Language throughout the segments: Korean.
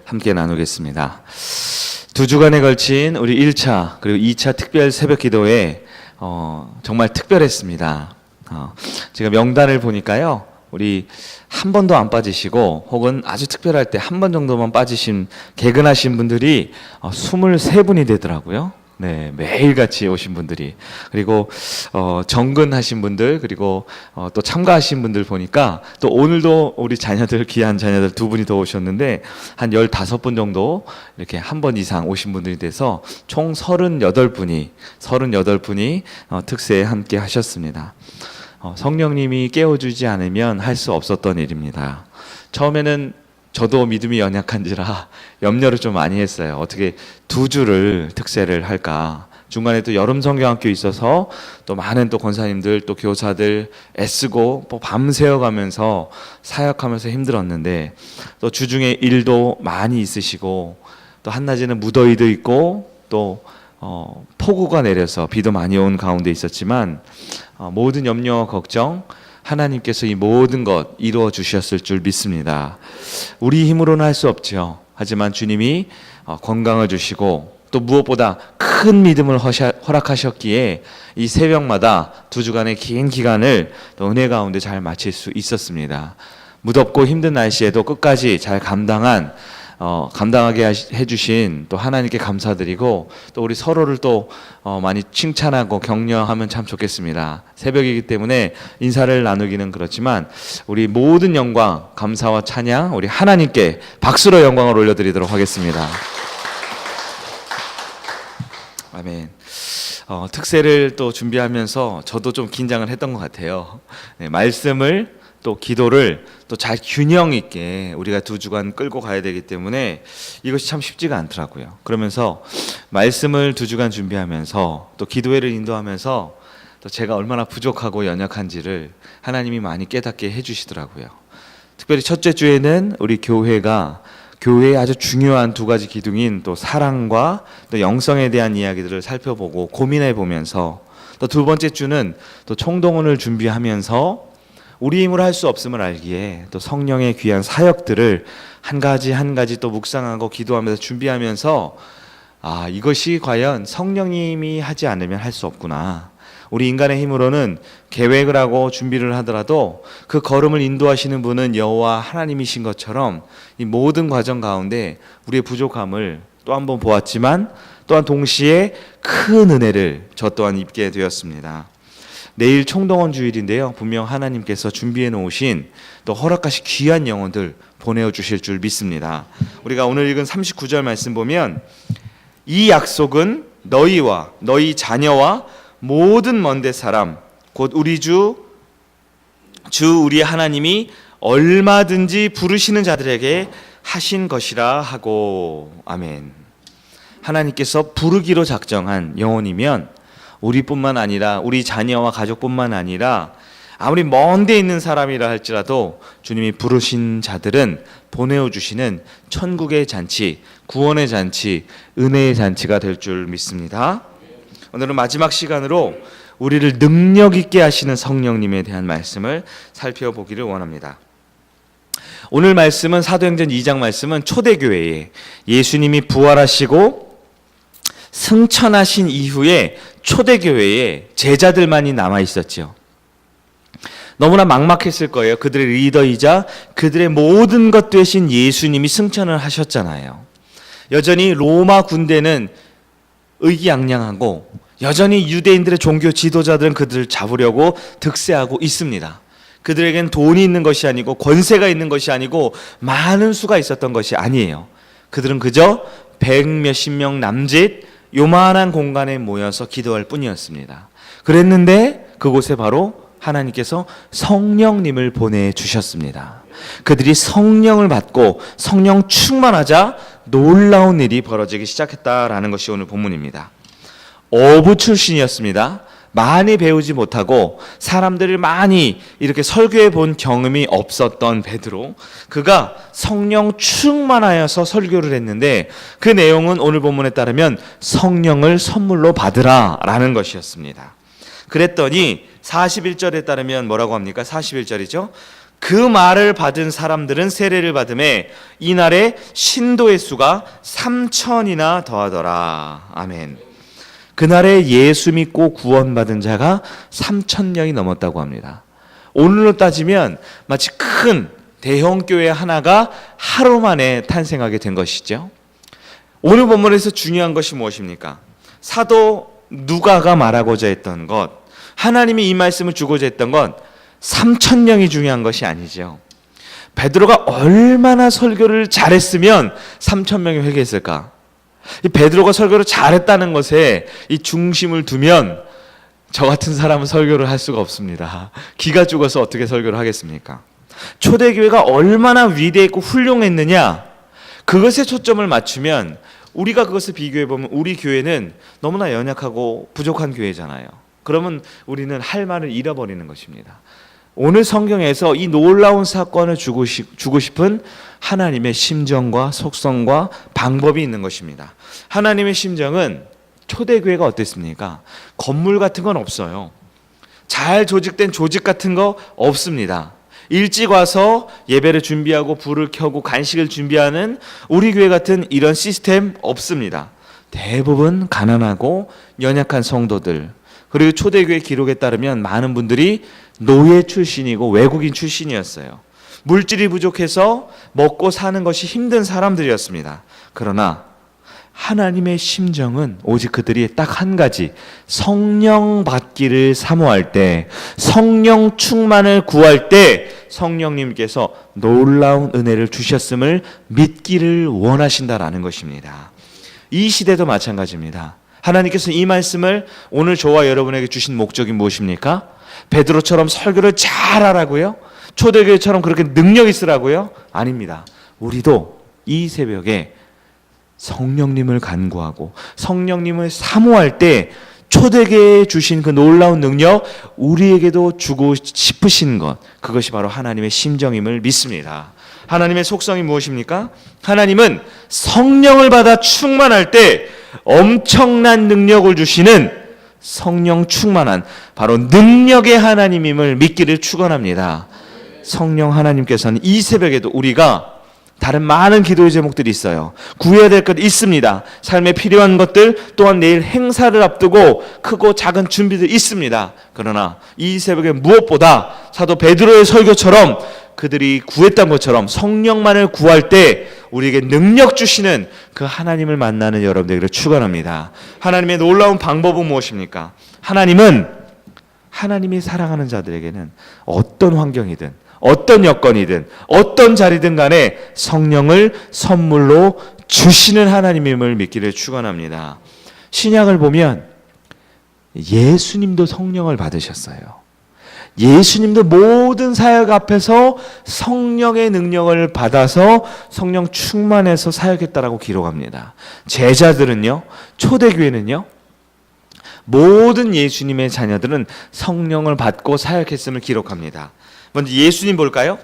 함께 나누겠습니다. 2주간에 걸친 우리 1차 그리고 2차 특별 새벽 기도회 정말 특별했습니다. 제가 명단을 보니까요, 우리 한 번도 안 빠지시고 혹은 아주 특별할 때 한 번 정도만 빠지신 개근하신 분들이 23분이 되더라고요. 네, 매일같이 오신 분들이. 그리고 정근하신 분들, 그리고 또 참가하신 분들 보니까 또 오늘도 우리 자녀들, 귀한 자녀들 2분이 더 오셨는데 한 15분 정도 이렇게 한 번 이상 오신 분들이 돼서 총 38분이 특세에 함께 하셨습니다. 성령님이 깨워주지 않으면 할 수 없었던 일입니다. 처음에는 저도 믿음이 연약한지라 염려를 좀 많이 했어요. 어떻게 2주를 특세를 할까. 중간에 또 여름 성경학교 있어서 또 많은 또 권사님들 또 교사들 애쓰고 또 밤새워 가면서 사역하면서 힘들었는데, 또 주중에 일도 많이 있으시고 또 한낮에는 무더위도 있고 또 폭우가 내려서 비도 많이 온 가운데 있었지만 모든 염려와 걱정 하나님께서 이 모든 것 이루어 주셨을 줄 믿습니다. 우리 힘으로는 할 수 없죠. 하지만 주님이 건강을 주시고 또 무엇보다 큰 믿음을 허락하셨기에 이 새벽마다 2주간의 긴 기간을 또 은혜 가운데 잘 마칠 수 있었습니다. 무덥고 힘든 날씨에도 끝까지 잘 감당하게 해주신 또 하나님께 감사드리고, 또 우리 서로를 또 많이 칭찬하고 격려하면 참 좋겠습니다. 새벽이기 때문에 인사를 나누기는 그렇지만 우리 모든 영광, 감사와 찬양 우리 하나님께 박수로 영광을 올려드리도록 하겠습니다. 아멘. 특세를 또 준비하면서 저도 좀 긴장을 했던 것 같아요. 네, 말씀을 또 기도를 또 잘 균형 있게 우리가 2주간 끌고 가야 되기 때문에 이것이 참 쉽지가 않더라고요. 그러면서 말씀을 2주간 준비하면서 또 기도회를 인도하면서 또 제가 얼마나 부족하고 연약한지를 하나님이 많이 깨닫게 해주시더라고요. 특별히 첫째 주에는 우리 교회의 아주 중요한 2가지 기둥인 또 사랑과 또 영성에 대한 이야기들을 살펴보고 고민해 보면서, 또 2번째 주는 또 총동원을 준비하면서 우리 힘으로 할 수 없음을 알기에 또 성령의 귀한 사역들을 한 가지 또 묵상하고 기도하면서 준비하면서 이것이 과연 성령님이 하지 않으면 할 수 없구나. 우리 인간의 힘으로는 계획을 하고 준비를 하더라도 그 걸음을 인도하시는 분은 여호와 하나님이신 것처럼 이 모든 과정 가운데 우리의 부족함을 또 한 번 보았지만 또한 동시에 큰 은혜를 저 또한 입게 되었습니다. 내일 총동원 주일인데요, 분명 하나님께서 준비해 놓으신 또 허락하신 귀한 영혼들 보내어 주실 줄 믿습니다. 우리가 오늘 읽은 39절 말씀 보면, 이 약속은 너희와 너희 자녀와 모든 먼데 사람 곧 우리 주 우리 하나님이 얼마든지 부르시는 자들에게 하신 것이라 하고. 아멘. 하나님께서 부르기로 작정한 영혼이면 우리뿐만 아니라 우리 자녀와 가족뿐만 아니라 아무리 먼 데 있는 사람이라 할지라도 주님이 부르신 자들은 보내어 주시는 천국의 잔치, 구원의 잔치, 은혜의 잔치가 될 줄 믿습니다. 오늘은 마지막 시간으로 우리를 능력 있게 하시는 성령님에 대한 말씀을 살펴보기를 원합니다. 오늘 말씀은 사도행전 2장 말씀은 초대교회에 예수님이 부활하시고 승천하신 이후에 초대교회에 제자들만이 남아있었죠. 너무나 막막했을 거예요. 그들의 리더이자 그들의 모든 것 되신 예수님이 승천을 하셨잖아요. 여전히 로마 군대는 의기양양하고 여전히 유대인들의 종교 지도자들은 그들을 잡으려고 득세하고 있습니다. 그들에겐 돈이 있는 것이 아니고 권세가 있는 것이 아니고 많은 수가 있었던 것이 아니에요. 그들은 그저 100몇십 명 남짓 요만한 공간에 모여서 기도할 뿐이었습니다. 그랬는데 그곳에 바로 하나님께서 성령님을 보내주셨습니다. 그들이 성령을 받고 성령 충만하자 놀라운 일이 벌어지기 시작했다라는 것이 오늘 본문입니다. 어부 출신이었습니다. 많이 배우지 못하고 사람들을 많이 이렇게 설교해 본 경험이 없었던 베드로, 그가 성령 충만하여서 설교를 했는데 그 내용은 오늘 본문에 따르면 성령을 선물로 받으라 라는 것이었습니다. 그랬더니 41절에 따르면 뭐라고 합니까? 41절이죠. 그 말을 받은 사람들은 세례를 받음에 이날에 신도의 수가 3,000이나 더하더라. 아멘. 그날에 예수 믿고 구원받은 자가 3,000명이 넘었다고 합니다. 오늘로 따지면 마치 큰 대형 교회 하나가 하루 만에 탄생하게 된 것이죠. 오늘 본문에서 중요한 것이 무엇입니까? 사도 누가가 말하고자 했던 것, 하나님이 이 말씀을 주고자 했던 건 3,000명이 중요한 것이 아니죠. 베드로가 얼마나 설교를 잘했으면 3,000명이 회개했을까? 이 베드로가 설교를 잘했다는 것에 이 중심을 두면 저 같은 사람은 설교를 할 수가 없습니다. 기가 죽어서 어떻게 설교를 하겠습니까? 초대교회가 얼마나 위대했고 훌륭했느냐, 그것에 초점을 맞추면 우리가 그것을 비교해보면 우리 교회는 너무나 연약하고 부족한 교회잖아요. 그러면 우리는 할 말을 잃어버리는 것입니다. 오늘 성경에서 이 놀라운 사건을 주고 싶은 하나님의 심정과 속성과 방법이 있는 것입니다. 하나님의 심정은 초대교회가 어땠습니까? 건물 같은 건 없어요. 잘 조직된 조직 같은 거 없습니다. 일찍 와서 예배를 준비하고 불을 켜고 간식을 준비하는 우리 교회 같은 이런 시스템 없습니다. 대부분 가난하고 연약한 성도들, 그리고 초대교회 기록에 따르면 많은 분들이 노예 출신이고 외국인 출신이었어요. 물질이 부족해서 먹고 사는 것이 힘든 사람들이었습니다. 그러나 하나님의 심정은 오직 그들이 딱 한 가지, 성령 받기를 사모할 때, 성령 충만을 구할 때 성령님께서 놀라운 은혜를 주셨음을 믿기를 원하신다라는 것입니다. 이 시대도 마찬가지입니다. 하나님께서 이 말씀을 오늘 저와 여러분에게 주신 목적이 무엇입니까? 베드로처럼 설교를 잘하라고요? 초대교회처럼 그렇게 능력 있으라고요? 아닙니다. 우리도 이 새벽에 성령님을 간구하고 성령님을 사모할 때 초대교회에 주신 그 놀라운 능력, 우리에게도 주고 싶으신 것, 그것이 바로 하나님의 심정임을 믿습니다. 하나님의 속성이 무엇입니까? 하나님은 성령을 받아 충만할 때 엄청난 능력을 주시는 성령 충만한 바로 능력의 하나님임을 믿기를 축원합니다. 성령 하나님께서는 이 새벽에도 우리가 다른 많은 기도의 제목들이 있어요. 구해야 될 것 있습니다. 삶에 필요한 것들, 또한 내일 행사를 앞두고 크고 작은 준비들 있습니다. 그러나 이 새벽에 무엇보다 사도 베드로의 설교처럼 그들이 구했던 것처럼 성령만을 구할 때 우리에게 능력 주시는 그 하나님을 만나는 여러분들에게 축원합니다. 하나님의 놀라운 방법은 무엇입니까? 하나님이 사랑하는 자들에게는 어떤 환경이든 어떤 여건이든 어떤 자리든 간에 성령을 선물로 주시는 하나님임을 믿기를 축원합니다. 신약을 보면 예수님도 성령을 받으셨어요. 예수님도 모든 사역 앞에서 성령의 능력을 받아서 성령 충만해서 사역했다라고 기록합니다. 제자들은요, 초대교회는요, 모든 예수님의 자녀들은 성령을 받고 사역했음을 기록합니다. 먼저 예수님 볼까요?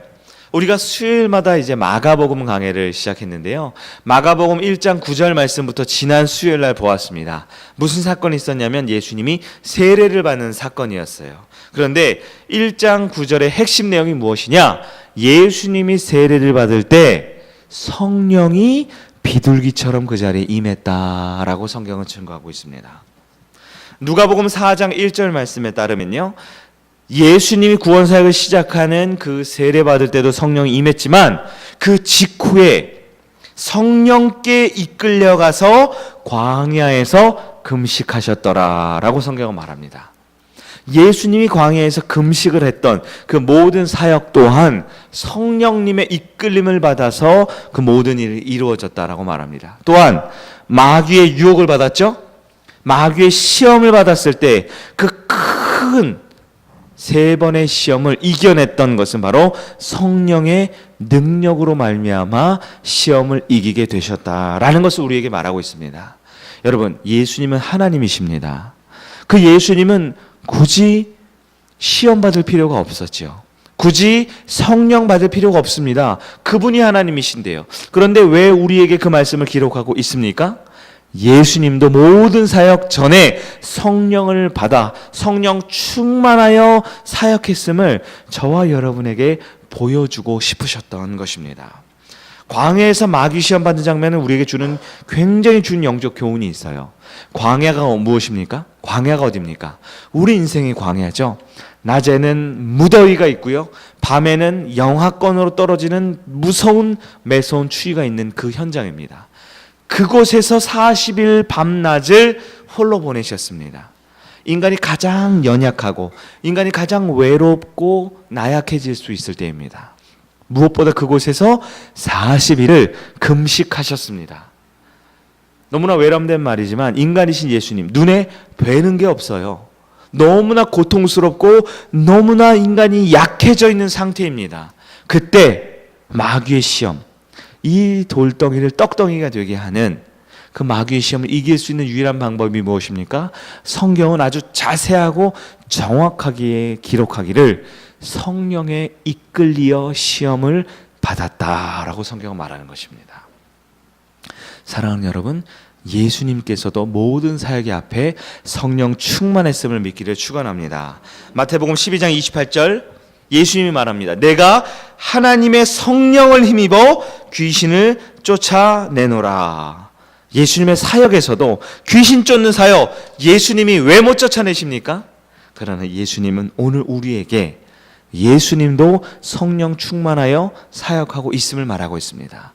우리가 수요일마다 이제 마가복음 강해를 시작했는데요. 마가복음 1장 9절 말씀부터 지난 수요일 날 보았습니다. 무슨 사건이 있었냐면 예수님이 세례를 받는 사건이었어요. 그런데 1장 9절의 핵심 내용이 무엇이냐? 예수님이 세례를 받을 때 성령이 비둘기처럼 그 자리에 임했다라고 성경은 증거하고 있습니다. 누가복음 4장 1절 말씀에 따르면요, 예수님이 구원사역을 시작하는 그 세례 받을 때도 성령이 임했지만 그 직후에 성령께 이끌려가서 광야에서 금식하셨더라라고 성경은 말합니다. 예수님이 광야에서 금식을 했던 그 모든 사역 또한 성령님의 이끌림을 받아서 그 모든 일이 이루어졌다라고 말합니다. 또한 마귀의 유혹을 받았죠. 마귀의 시험을 받았을 때 그 큰 3번의 시험을 이겨냈던 것은 바로 성령의 능력으로 말미암아 시험을 이기게 되셨다라는 것을 우리에게 말하고 있습니다. 여러분, 예수님은 하나님이십니다. 그 예수님은 굳이 시험 받을 필요가 없었죠. 굳이 성령 받을 필요가 없습니다. 그분이 하나님이신데요. 그런데 왜 우리에게 그 말씀을 기록하고 있습니까? 예수님도 모든 사역 전에 성령을 받아 성령 충만하여 사역했음을 저와 여러분에게 보여주고 싶으셨던 것입니다. 광야에서 마귀 시험 받는 장면은 우리에게 주는 굉장히 준 영적 교훈이 있어요. 광야가 무엇입니까? 광야가 어디입니까? 우리 인생이 광야죠. 낮에는 무더위가 있고요. 밤에는 영하권으로 떨어지는 무서운 매서운 추위가 있는 그 현장입니다. 그곳에서 40일 밤낮을 홀로 보내셨습니다. 인간이 가장 연약하고 인간이 가장 외롭고 나약해질 수 있을 때입니다. 무엇보다 그곳에서 40일을 금식하셨습니다. 너무나 외람된 말이지만 인간이신 예수님 눈에 뵈는 게 없어요. 너무나 고통스럽고 너무나 인간이 약해져 있는 상태입니다. 그때 마귀의 시험, 이 돌덩이를 떡덩이가 되게 하는 그 마귀의 시험을 이길 수 있는 유일한 방법이 무엇입니까? 성경은 아주 자세하고 정확하게 기록하기를 성령에 이끌리어 시험을 받았다라고 성경은 말하는 것입니다. 사랑하는 여러분, 예수님께서도 모든 사역의 앞에 성령 충만했음을 믿기를 축원합니다. 마태복음 12장 28절 예수님이 말합니다. 내가 하나님의 성령을 힘입어 귀신을 쫓아내노라. 예수님의 사역에서도 귀신 쫓는 사역, 예수님이 왜 못 쫓아내십니까? 그러나 예수님은 오늘 우리에게 예수님도 성령 충만하여 사역하고 있음을 말하고 있습니다.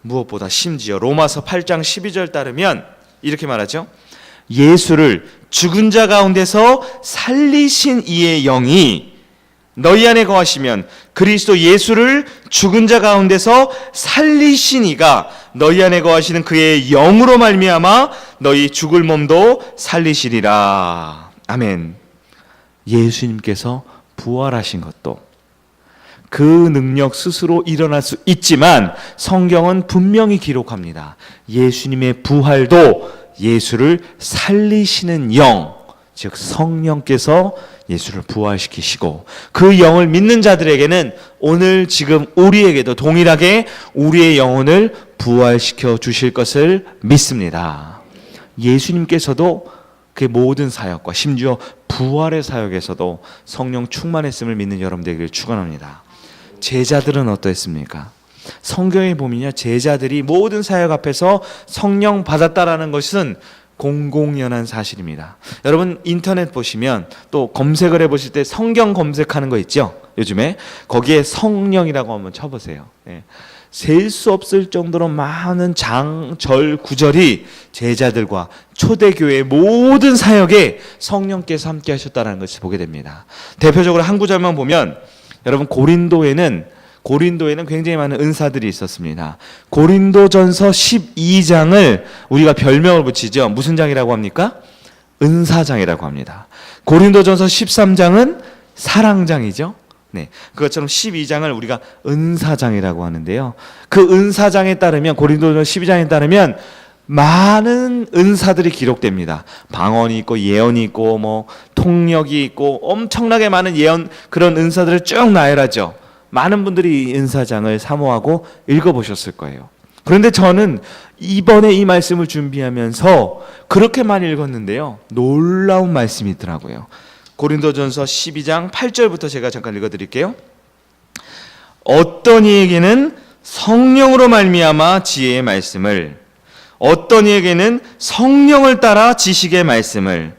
무엇보다 심지어 로마서 8장 12절 따르면 이렇게 말하죠. 예수를 죽은 자 가운데서 살리신 이의 영이 너희 안에 거하시면 그리스도 예수를 죽은 자 가운데서 살리신 이가 너희 안에 거하시는 그의 영으로 말미암아 너희 죽을 몸도 살리시리라. 아멘. 예수님께서 부활하신 것도 그 능력 스스로 일어날 수 있지만 성경은 분명히 기록합니다. 예수님의 부활도 예수를 살리시는 영, 즉 성령께서 예수를 부활시키시고 그 영을 믿는 자들에게는 오늘 지금 우리에게도 동일하게 우리의 영혼을 부활시켜 주실 것을 믿습니다. 예수님께서도 그 모든 사역과 심지어 부활의 사역에서도 성령 충만했음을 믿는 여러분들에게 축원합니다. 제자들은 어떠했습니까? 성경에 보면요, 제자들이 모든 사역 앞에서 성령 받았다라는 것은 공공연한 사실입니다. 여러분 인터넷 보시면 또 검색을 해보실 때 성경 검색하는 거 있죠? 요즘에 거기에 성령이라고 한번 쳐보세요. 셀 수 없을 정도로 많은 장, 절, 구절이 제자들과 초대교회의 모든 사역에 성령께서 함께 하셨다는 것을 보게 됩니다. 대표적으로 한 구절만 보면 여러분 고린도에는 굉장히 많은 은사들이 있었습니다. 고린도전서 12장을 우리가 별명을 붙이죠. 무슨 장이라고 합니까? 은사장이라고 합니다. 고린도전서 13장은 사랑장이죠. 네, 그것처럼 12장을 우리가 은사장이라고 하는데요. 그 은사장에 따르면 고린도전서 12장에 따르면 많은 은사들이 기록됩니다. 방언이 있고 예언이 있고 뭐 통역이 있고 엄청나게 많은 예언 그런 은사들을 쭉 나열하죠. 많은 분들이 이 은사장을 사모하고 읽어보셨을 거예요. 그런데 저는 이번에 이 말씀을 준비하면서 그렇게 많이 읽었는데요. 놀라운 말씀이 있더라고요. 고린도전서 12장 8절부터 제가 잠깐 읽어드릴게요. 어떤 이에게는 성령으로 말미암아 지혜의 말씀을, 어떤 이에게는 성령을 따라 지식의 말씀을,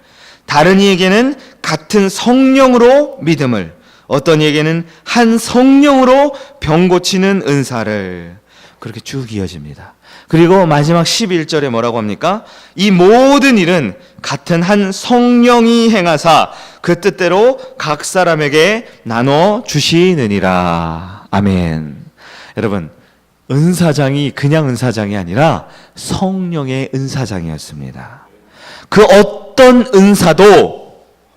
다른 이에게는 같은 성령으로 믿음을, 어떤 이에게는 한 성령으로 병 고치는 은사를. 그렇게 쭉 이어집니다. 그리고 마지막 11절에 뭐라고 합니까? 이 모든 일은 같은 한 성령이 행하사 그 뜻대로 각 사람에게 나눠 주시느니라. 아멘. 여러분, 은사장이 그냥 은사장이 아니라 성령의 은사장이었습니다. 그 어떤 은사도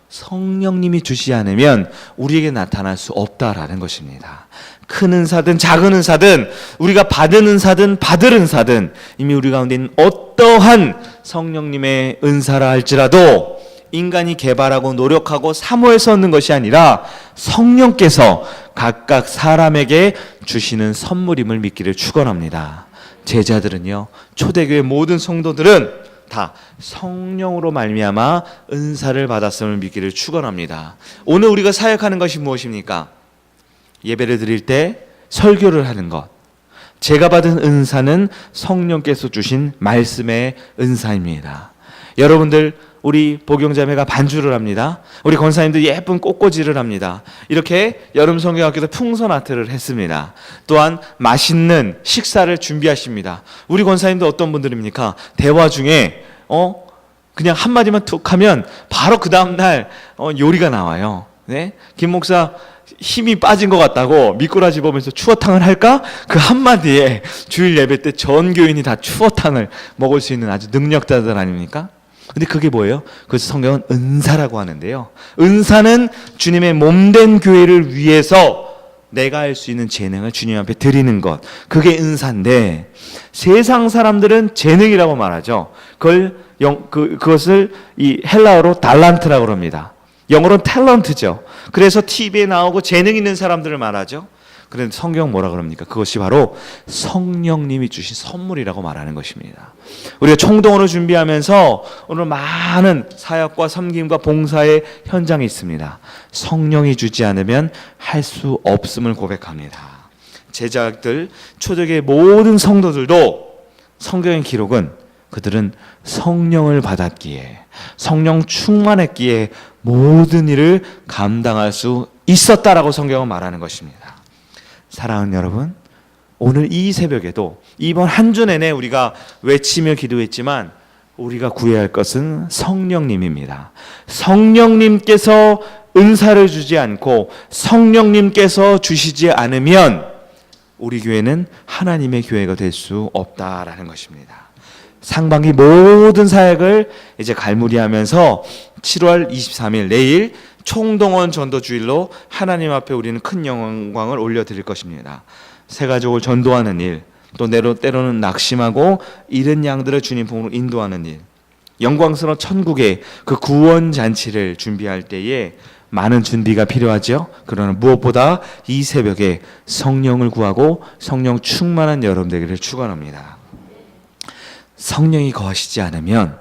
성령님이 주시지 않으면 우리에게 나타날 수 없다라는 것입니다. 큰 은사든 작은 은사든 우리가 받은 은사든 받을 은사든 이미 우리 가운데 있는 어떠한 성령님의 은사라 할지라도 인간이 개발하고 노력하고 사모해서 얻는 것이 아니라 성령께서 각각 사람에게 주시는 선물임을 믿기를 축원합니다. 제자들은요, 초대교회 모든 성도들은 다 성령으로 말미암아 은사를 받았음을 믿기를 축원합니다. 오늘 우리가 사역하는 것이 무엇입니까? 예배를 드릴 때 설교를 하는 것. 제가 받은 은사는 성령께서 주신 말씀의 은사입니다. 여러분들, 우리 복용자매가 반주를 합니다. 우리 권사님들 예쁜 꽃꽂이를 합니다. 이렇게 여름 성경학교에서 풍선 아트를 했습니다. 또한 맛있는 식사를 준비하십니다. 우리 권사님들 어떤 분들입니까? 대화 중에 그냥 한마디만 툭 하면 바로 그 다음날 요리가 나와요. 네? 김 목사 힘이 빠진 것 같다고 미꾸라지 보면서 추어탕을 할까? 그 한마디에 주일 예배 때 전 교인이 다 추어탕을 먹을 수 있는 아주 능력자들 아닙니까? 근데 그게 뭐예요? 그래서 성경은 은사라고 하는데요. 은사는 주님의 몸된 교회를 위해서 내가 할 수 있는 재능을 주님 앞에 드리는 것. 그게 은사인데 세상 사람들은 재능이라고 말하죠. 그것을 이 헬라어로 달란트라고 합니다. 영어로는 탤런트죠. 그래서 TV에 나오고 재능 있는 사람들을 말하죠. 그런데 성경 뭐라 그럽니까? 그것이 바로 성령님이 주신 선물이라고 말하는 것입니다. 우리가 총동원을 준비하면서 오늘 많은 사역과 섬김과 봉사의 현장이 있습니다. 성령이 주지 않으면 할 수 없음을 고백합니다. 제자들, 초대교회 모든 성도들도 성경의 기록은 그들은 성령을 받았기에, 성령 충만했기에 모든 일을 감당할 수 있었다라고 성경은 말하는 것입니다. 사랑하는 여러분, 오늘 이 새벽에도 이번 한 주 내내 우리가 외치며 기도했지만 우리가 구해야 할 것은 성령님입니다. 성령님께서 은사를 주지 않고 성령님께서 주시지 않으면 우리 교회는 하나님의 교회가 될 수 없다라는 것입니다. 상반기 모든 사역을 이제 갈무리하면서 7월 23일 내일 총동원 전도주일로 하나님 앞에 우리는 큰 영광을 올려드릴 것입니다. 새 가족을 전도하는 일, 또 때로는 낙심하고 잃은 양들을 주님 품으로 인도하는 일, 영광스러운 천국의 그 구원 잔치를 준비할 때에 많은 준비가 필요하죠. 그러나 무엇보다 이 새벽에 성령을 구하고 성령 충만한 여러분 되기를 축원합니다. 성령이 거하시지 않으면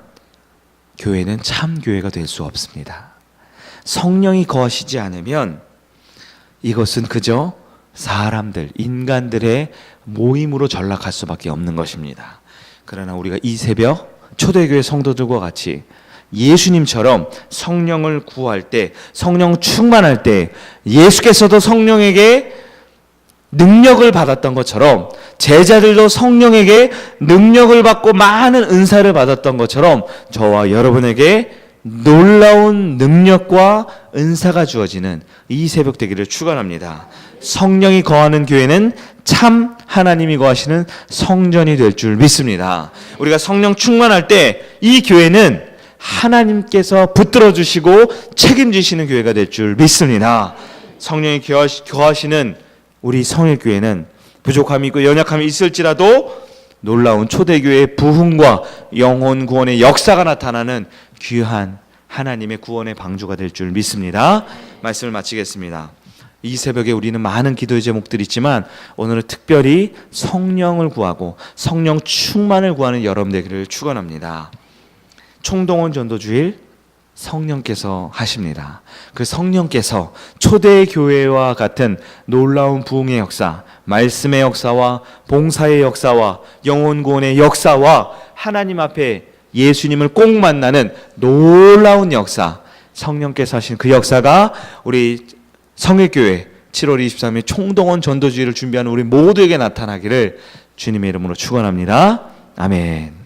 교회는 참 교회가 될 수 없습니다. 성령이 거하시지 않으면 이것은 그저 사람들, 인간들의 모임으로 전락할 수밖에 없는 것입니다. 그러나 우리가 이 새벽 초대교회 성도들과 같이 예수님처럼 성령을 구할 때, 성령 충만할 때 예수께서도 성령에게 능력을 받았던 것처럼 제자들도 성령에게 능력을 받고 많은 은사를 받았던 것처럼 저와 여러분에게 놀라운 능력과 은사가 주어지는 이 새벽 되기를 축원합니다. 성령이 거하는 교회는 참 하나님이 거하시는 성전이 될 줄 믿습니다. 우리가 성령 충만할 때 이 교회는 하나님께서 붙들어 주시고 책임지시는 교회가 될 줄 믿습니다. 성령이 거하시는 우리 성일교회는 부족함이 있고 연약함이 있을지라도 놀라운 초대교회의 부흥과 영혼 구원의 역사가 나타나는 귀한 하나님의 구원의 방주가 될 줄 믿습니다. 말씀을 마치겠습니다. 이 새벽에 우리는 많은 기도의 제목들이 있지만 오늘은 특별히 성령을 구하고 성령 충만을 구하는 여러분 되기를 축원합니다. 총동원 전도주일 성령께서 하십니다. 그 성령께서 초대교회와 같은 놀라운 부흥의 역사, 말씀의 역사와 봉사의 역사와 영혼 구원의 역사와 하나님 앞에 예수님을 꼭 만나는 놀라운 역사, 성령께서 하신 그 역사가 우리 성일교회 7월 23일 총동원 전도주의를 준비하는 우리 모두에게 나타나기를 주님의 이름으로 축원합니다. 아멘.